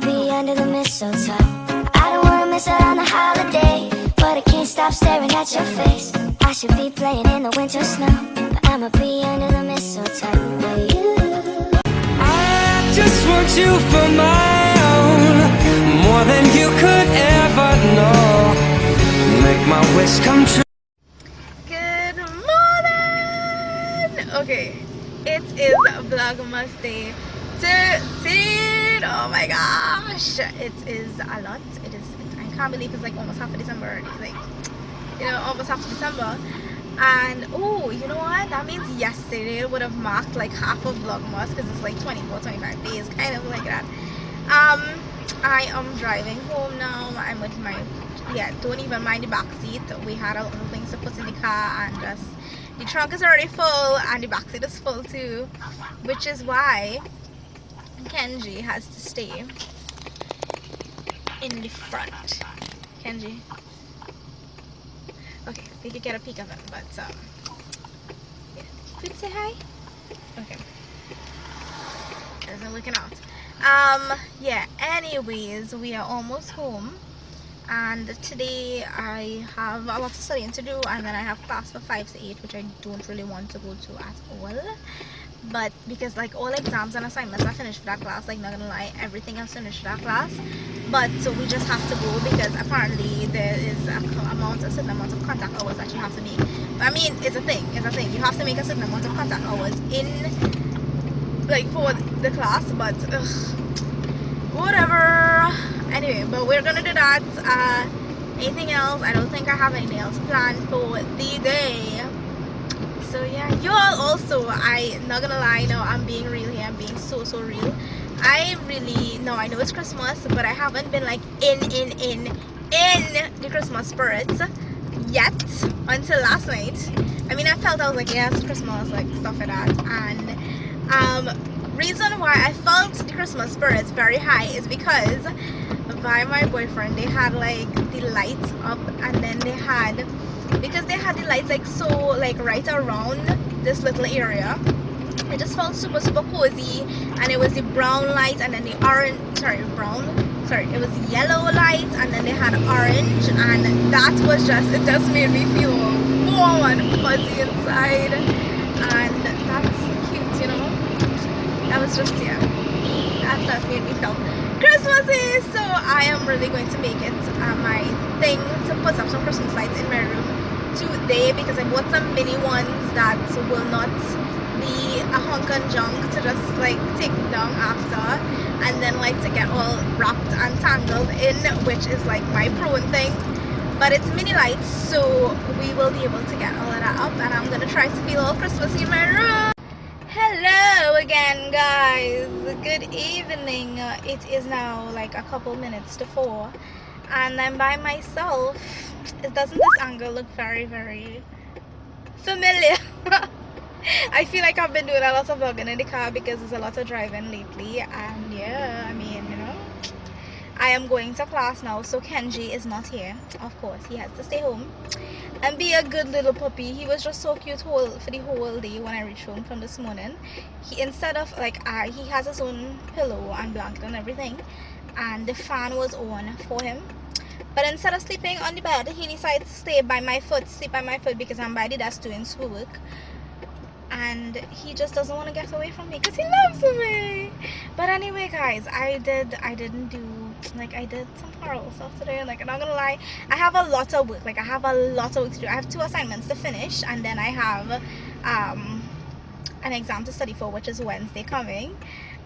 Be under the mistletoe. I don't wanna miss out on the holiday, but I can't stop staring at your face. I should be playing in the winter snow, but I'ma be under the mistletoe with you. I just want you for my own, more than you could ever know. Make my wish come true. Good morning! Okay, it is Vlogmas day 13. Oh my gosh, it is a lot. I can't believe it's like almost half of December already. Like, you know, almost half of December. And oh, you know what? That means yesterday would have marked like half of Vlogmas because it's like 24-25 days, kind of like that. I am driving home now. I'm with my, don't even mind the back seat. We had a lot of things to put in the car, and just the trunk is already full and the back seat is full too, which is why Kenji has to stay in the front. Kenji, okay, we could get a peek of him, but yeah. Could say hi. Okay, isn't looking out. Yeah, anyways, we are almost home, and today I have a lot of studying to do, and then I have class for 5 to 8, which I don't really want to go to at all, but because like all exams and assignments are finished for that class, like not gonna lie, everything else finished for that class, but so we just have to go because apparently there is a certain amount of contact hours that you have to make. I mean, it's a thing, you have to make a certain amount of contact hours in like for the class, but whatever. Anyway, but we're gonna do that. Anything else? I don't think I have anything else planned for the day. So yeah, you all also, I not gonna lie, no, I'm being real here. I'm being so real. I really, no, I know it's Christmas, but I haven't been like in the Christmas spirit yet until last night. I mean, I was like, yeah, it's Christmas, like stuff like that. And reason why I felt the Christmas spirit very high is because by my boyfriend, they had like the lights up, and then they had, because they had the lights like so like right around this little area, it just felt super cozy. And it was the brown light, and then the orange, it was the yellow light, and then they had orange, and that was it just made me feel warm and fuzzy inside, and that's cute, you know. That was just, yeah, that made me feel Christmassy. So I am really going to make it my thing to put up some Christmas lights in my room today, because I bought some mini ones that will not be a hunk and junk to just like take down after, and then like to get all wrapped and tangled in, which is like my prone thing. But it's mini lights, so we will be able to get all of that up, and I'm gonna try to feel all Christmassy in my room. Hello again, guys. Good evening. It is now like a couple minutes to 4, and I'm by myself. Doesn't this angle look very familiar? I feel like I've been doing a lot of vlogging in the car because there's a lot of driving lately, and yeah, I mean, you know, I am going to class now, so Kenji is not here. Of course, he has to stay home and be a good little puppy. He was just so cute for the whole day. When I reached home from this morning, he, instead of like he has his own pillow and blanket and everything, and the fan was on for him, but instead of sleeping on the bed, he decided to sleep by my foot because I'm by the desk doing schoolwork, and he just doesn't want to get away from me because he loves me. But anyway, guys, I did some horrible stuff today. Like, I'm not gonna lie, I have a lot of work. Like, I have a lot of work to do. I have 2 assignments to finish, and then I have an exam to study for, which is Wednesday coming.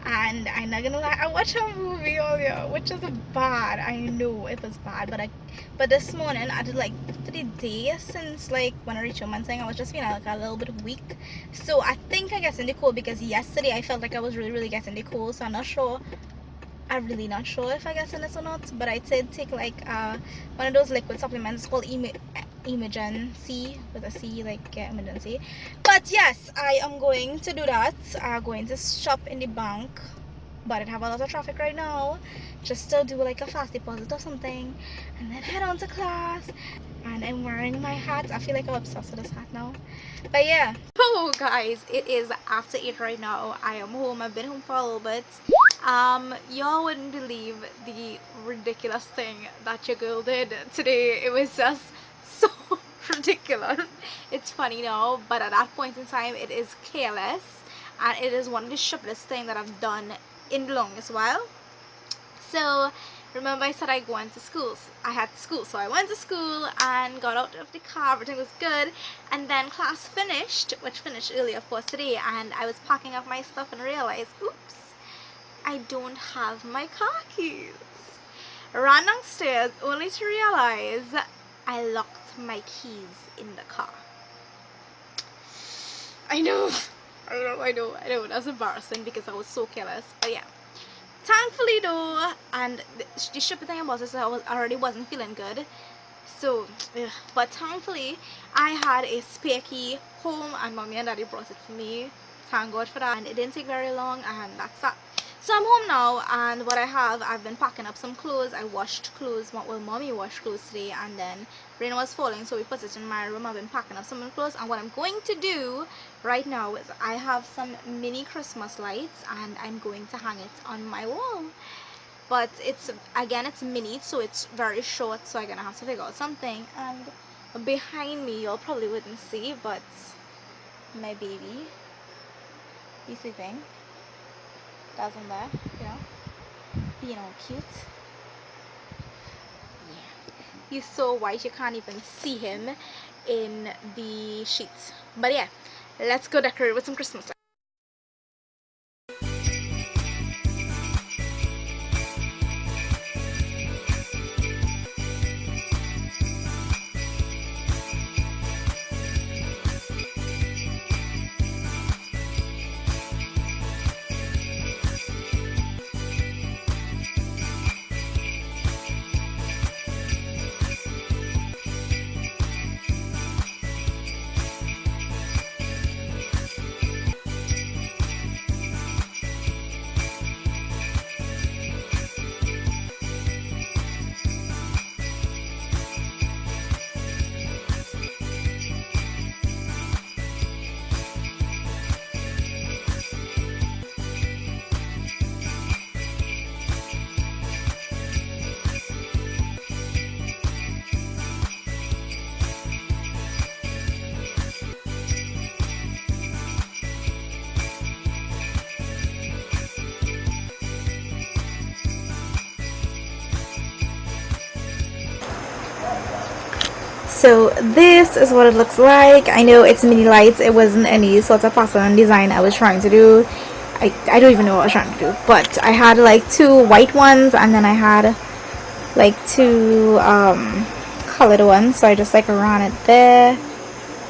And I'm not gonna lie, I watched a movie earlier, which is bad. I know it was bad, but this morning I did like for the day since like when I reached home and saying I was just feeling like a little bit weak. So I think I get in the cold because yesterday I felt like I was really getting the cold. So I'm really not sure if I get in this or not. But I did take like one of those liquid supplements called emergency with a C, like yeah, emergency. But yes, I am going to do that. I'm going to shop in the bank, but I have a lot of traffic right now, just to do like a fast deposit or something, and then head on to class. And I'm wearing my hat. I feel like I'm obsessed with this hat now. But yeah. Oh guys, it is after 8 right now. I am home. I've been home for a little bit. Y'all wouldn't believe the ridiculous thing that your girl did today. It was just so ridiculous. It's funny now, but at that point in time, it is careless, and it is one of the stupidest things that I've done in the longest while. So remember I said I went to school. I had school, so I went to school and got out of the car. Everything was good, and then class finished, which finished early of course today, and I was packing up my stuff and realized, oops, I don't have my car keys. Ran downstairs only to realize I locked my keys in the car. I know, that's embarrassing because I was so careless, but yeah. Thankfully though, and the stupid thing about this, I already wasn't feeling good, so but thankfully I had a spare key home, and mommy and daddy brought it for me. Thank God for that, and it didn't take very long, and that's that. So I'm home now, and what I've been packing up some clothes. I washed clothes, well, mommy washed clothes today, and then rain was falling, so we put it in my room. I've been packing up some clothes, and what I'm going to do right now is I have some mini Christmas lights, and I'm going to hang it on my wall. But it's mini, so it's very short, so I'm gonna have to figure out something. And behind me, y'all probably wouldn't see, but my baby, he's sleeping. Doesn't there, you know, being all cute. Yeah, he's so white you can't even see him in the sheets. But yeah, let's go decorate with some Christmas lights. So this is what it looks like. I know it's mini lights. It wasn't any sort of pattern design I was trying to do. I don't even know what I was trying to do, but I had like 2 white ones, and then I had like 2 colored ones, so I just like ran it there,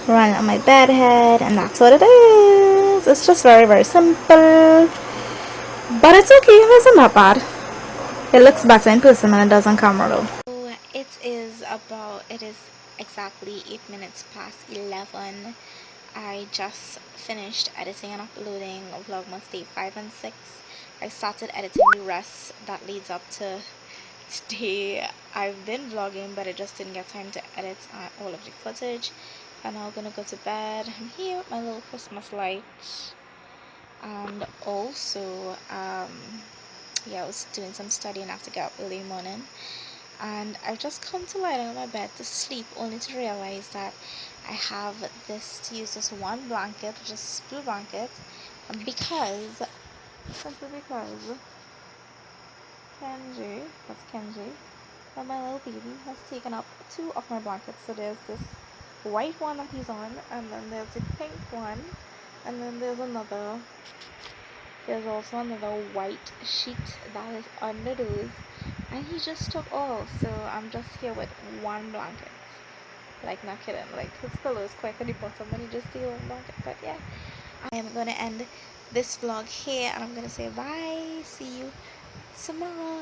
ran it on my bed head, and that's what it is. It's just very, very simple, but it's okay. It isn't that bad. It looks better in person than it does on camera though. It is exactly 8 minutes past 11. I just finished editing and uploading Vlogmas day 5 and 6. I started editing the rest that leads up to today. I've been vlogging, but I just didn't get time to edit all of the footage. And I'm gonna go to bed. I'm here with my little Christmas lights, and also yeah, I was doing some studying after get up early in the morning, and I've just come to lie down on my bed to sleep, only to realize that I have this to use this one blanket, which is a blue blanket, simply because Kenji, that's Kenji, and my little baby has taken up 2 of my blankets. So there's this white one that he's on, and then there's the pink one, and then there's also another white sheet that is under those, and he just took all. So I'm just here with one blanket. Like, not kidding, like his pillow is quite at the bottom and he just steal one blanket. But yeah, I am gonna end this vlog here, and I'm gonna say bye, see you tomorrow.